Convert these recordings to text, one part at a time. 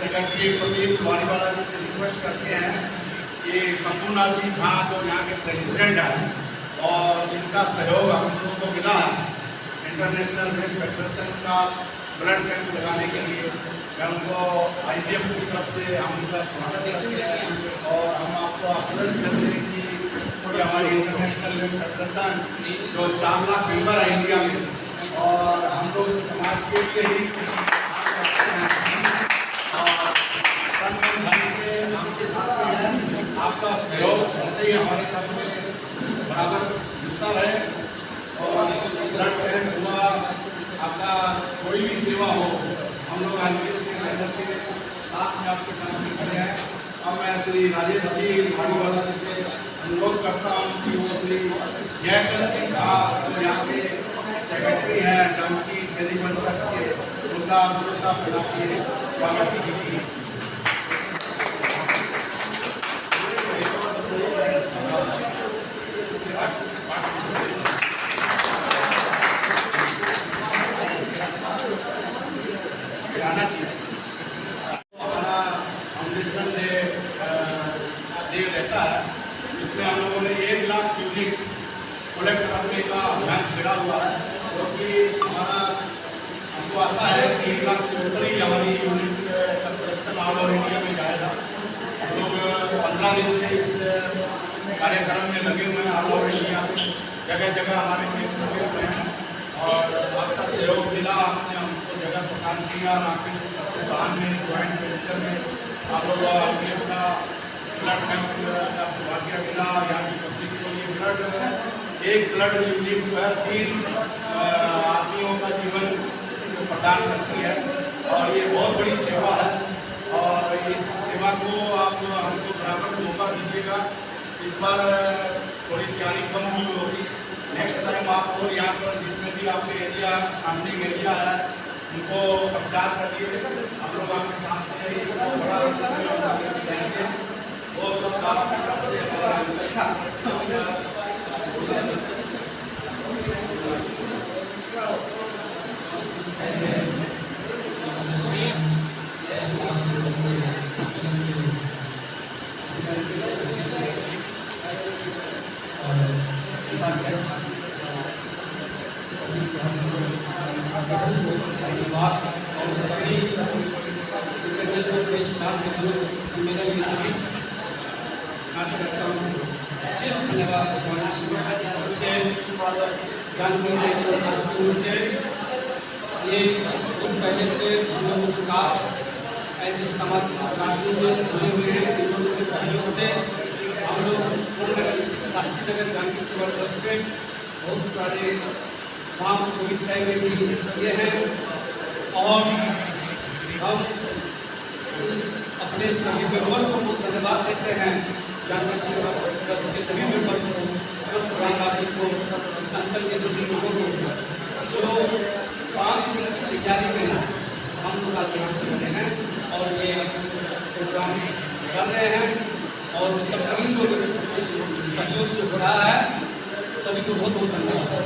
Secretary Pradeep वारीवाला जी से request करते हैं कि शंभुनाथ जी झा जो यहाँ के प्रेसिडेंट हैं और जिनका सहयोग हम लोगों को मिला है इंटरनेशनल रेस फेडरेशन का ब्लड कैंप लगाने के लिए, मैं उनको IPF की तरफ से हम उनका स्वागत करते हैं और हम आपको आश्वस्त करते हैं कि हमारी इंटरनेशनल रेस फेडरेशन जो 4 लाख मेंबर है इंडिया में और हम लोग समाज के लिए ही करते हैं और तन मन धन से आपके साथ में है, आपका सहयोग ऐसे ही हमारे साथ में बराबर मिलता रहे और ब्लड कैंप हुआ, आपका कोई भी सेवा हो, हम लोग IPF के बैनर के साथ में आपके साथ में खड़े हैं। अब मैं श्री राजेश जी वारीवाला जी से अनुरोध करता हूँ कि वो श्री जयचंद जी झा जो यहाँ के सेक्रेटरी हैं जानकी चैरिटेबल ट्रस्ट के, उनका फैला के स्वागत कीजिए। आना चाहिए। हमारा फाउंडेशन डे रहता है, इसमें हम लोगों ने 1 लाख यूनिट कलेक्ट करने का अभियान छेड़ा हुआ है, क्योंकि हमारा हमको आशा है कि 1 लाख से ऊपर ही हमारी यूनिट का कलेक्शन ऑल ओवर इंडिया में जाएगा। हम लोग 15 दिन से इस कार्यक्रम में लगे हुए हैं, ऑल ओवर इंडिया में जगह जगह हमारे कैंप लगे हुए हैं और आपका सहयोग मिला, आपने हमको जगह प्रदान किया और आपके तत्वाधान में ज्वाइंट वेंचर में आप लोग का ब्लड कैंप का सौभाग्य मिला। यहाँ की पब्लिक को ये ब्लड एक ब्लड यूनिट जो है 3 आदमियों का जीवन प्रदान करती है और ये बहुत बड़ी सेवा है और इस सेवा को आप हमको बराबर मौका दीजिएगा। इस बार थोड़ी तैयारी कम हुई होगी, नेक्स्ट टाइम आप और यहाँ पर जितने भी आपके एरिया सराउंडिंग एरिया है उनको प्रचार करिए, हम लोग आपके साथ में इसको बड़ा जाएंगे। वो सब और सभी इंटरनेशनल प्रेस सम्मेलन के सभी कार्यकर्ताओं को विशेष धन्यवाद से जानकारी से ये कुछ पहले से हम लोगों के साथ ऐसे सामाजिक कार्यों में जुड़े हुए हैं। इन लोगों के सहयोग से हम लोग पूर्णनगर स्थित साहित्य नगर जानकी सेवा ट्रस्ट में बहुत सारे काम कोविड टाइम में भी किए हैं और हम अपने सभी मेंबर को बहुत धन्यवाद देते हैं। जानकी सेवा ट्रस्ट के सभी मेंबर को, समस्त ग्रामवासी को, इस अंचल के सभी लोगों को जो 5 दिन की तैयारी में हम लोग आज यहाँ पर खड़े हैं और ये प्रोग्राम कर रहे हैं और सभी लोगों के सहयोग से हो रहा है। सभी को बहुत बहुत धन्यवाद।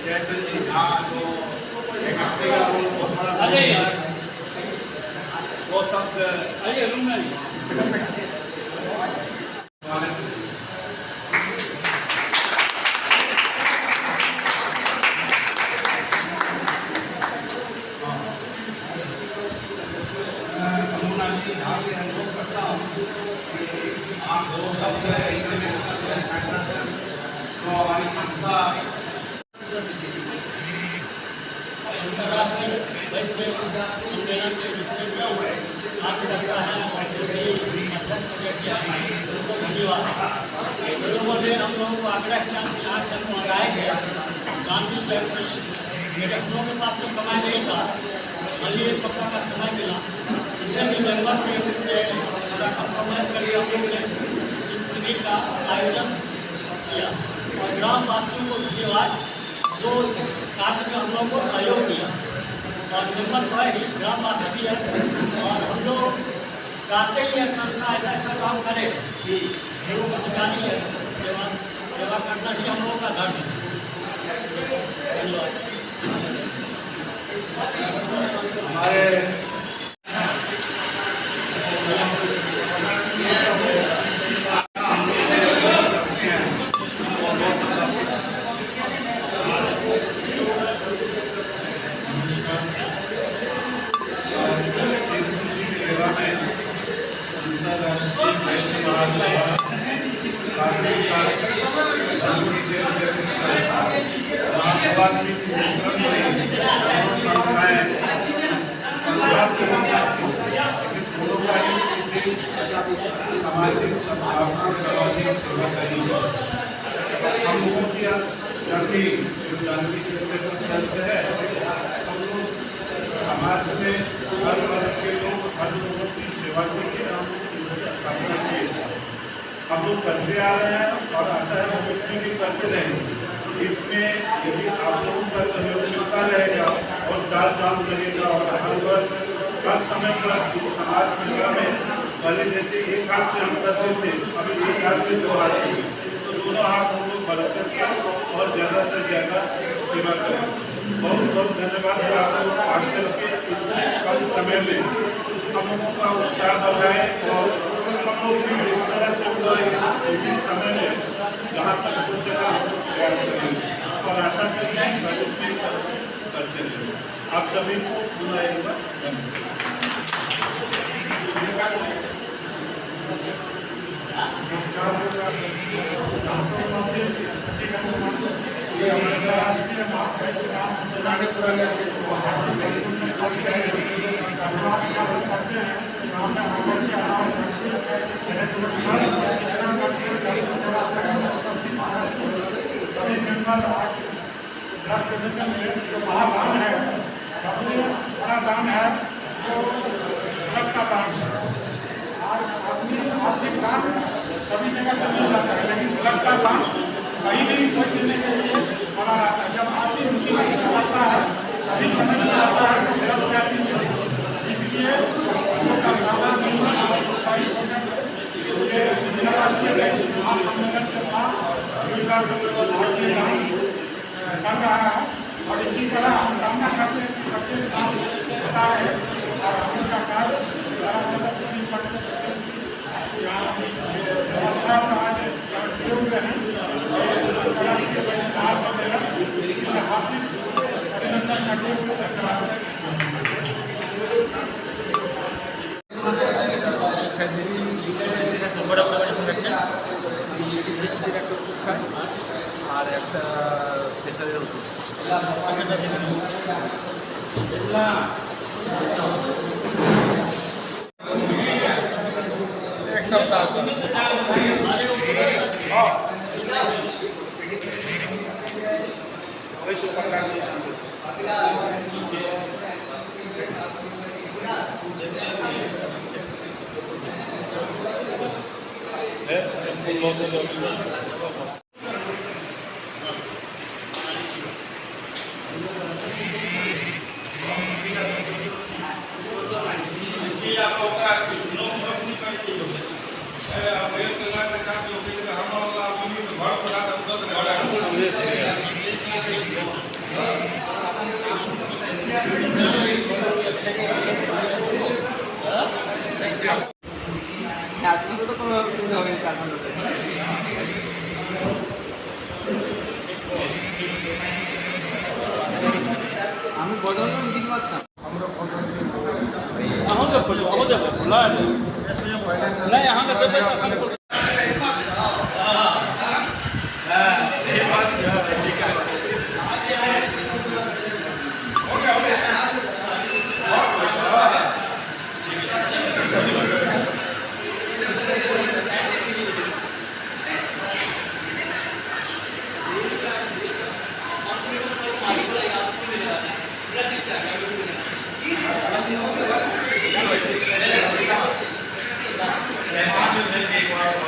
जयचंद जी झा जो सेक्रेटरी का रोल बहुत बड़ा है, वो शब्द शंभुनाथ जी झा से अनुरोध करता हूँ कि आप वो शब्द इंटरनेशनल रेस फेडरेशन जो हमारी संस्था अंतर्राष्ट्रीय वैश्य सम्मेलन के विषय में आज करता है उनको धन्यवाद। लोगों ने हम लोगों को आग्रह किया कि आज जब मंगाएंगे गांधी जयंती, मेरे हम लोगों के पास तो समय नहीं था, खाली 1 सप्ताह का समय मिला, जितने भी मेंबर थे उससे थोड़ा कंप्रोमाइज करके हम लोग ने इस शिविर का आयोजन किया और ग्रामवासियों को धन्यवाद जो इस कार्य में हम लोग को सहयोग दिया और मेंबर तो है ही, ग्रामवासी भी है और हम लोग चाहते ही है संस्था ऐसा ऐसा काम करे कि लोगों को बचानी है, सेवा करना ही हम लोगों का धर्म है। धन्यवाद। मिश्रण नहीं, दोनों संस्थाएं संसार को हो सकती है, लेकिन दोनों का ही उद्देश्य सामाजिक सद्भावना, सामाजिक सेवा का ही है। हम लोगों की जब भी जो जानकी चैरिटेबल ट्रस्ट है, हम लोग समाज में हर वर्ग के लोग, हर लोगों की सेवा के लिए हम इसकी स्थापना किए हम लोग करते आ रहे हैं और आशा है हम इसमें भी करते रहेंगे। इसमें यदि आप लोगों का सहयोग मिलता रहेगा और चार चांद लगेगा और हर वर्ष हर समय पर इस समाज सेवा में पहले जैसे एक हाथ से हम करते थे, अभी एक हाथ से दो हाथ हुए, तो दोनों हाथ हम लोग बरकत करें और ज़्यादा से ज़्यादा सेवा करें। बहुत बहुत धन्यवाद आजकल के इतने कम समय में हम लोगों का उत्साह बढ़ाए और हम लोग भी जिस तरह से हुआ सीमित समय में जहाँ तक हो सका प्रयास करेंगे और आशा करते हैं भविष्य में करते रहेंगे। आप सभी को पुनः एक बार ब्लड डोनेशन में जो महादान है, सबसे बड़ा दान है जो ब्लड का दान है। और आदमी आर्थिक दान सभी जगह से मिल जाता है, लेकिन ब्लड का दान कहीं नहीं कोई देने के लिए बना रहता है। जब आदमी मुसीबत में फंसता है तभी समझ में आता है कि ब्लड क्या चीज़ है। इसलिए लोगों का सादा मिलना सफाई सम्मेलन के साथ कर रहा है और इसी तरह हम कामना करते हैं कि प्रत्येक साल होता है और हम का कार्य सारा सदस्य भी पढ़ते व्यवस्था का आज प्रयोग में है अंतर्राष्ट्रीय वैश्विक सम्मेलन, इसलिए हार्दिक अभिनंदन करते हुए धन्यवाद। আর একটা প্রেসারের ওষুধ এক সপ্তাহ আজকে তো কোনো অসুবিধা হবে না 4 ঘন্টা আমি বদল দিতে পারতাম আমরা বদল আমাদের না यहाँ का देवे तो Thank you.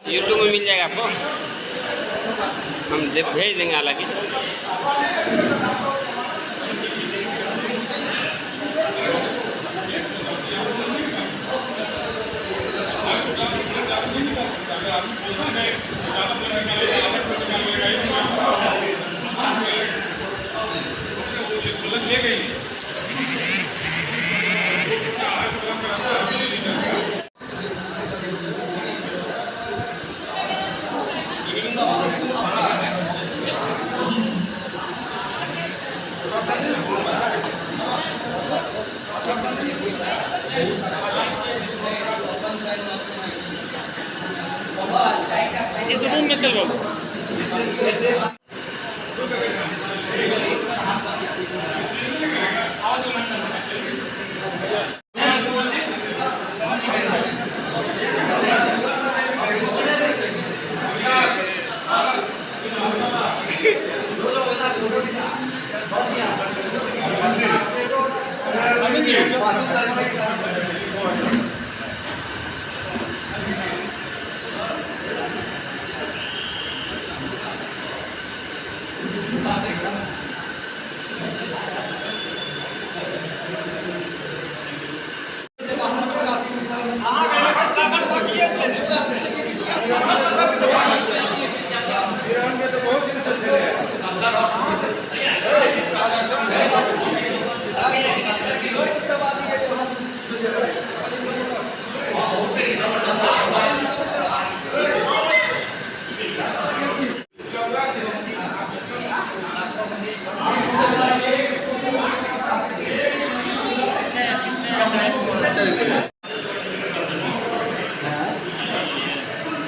यूट्यूब में मिल जाएगा आपको, हम भेज देंगे हालांकि। इस रूम में चल रहा हूँ।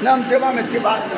नाम सेवा में अच्छी बात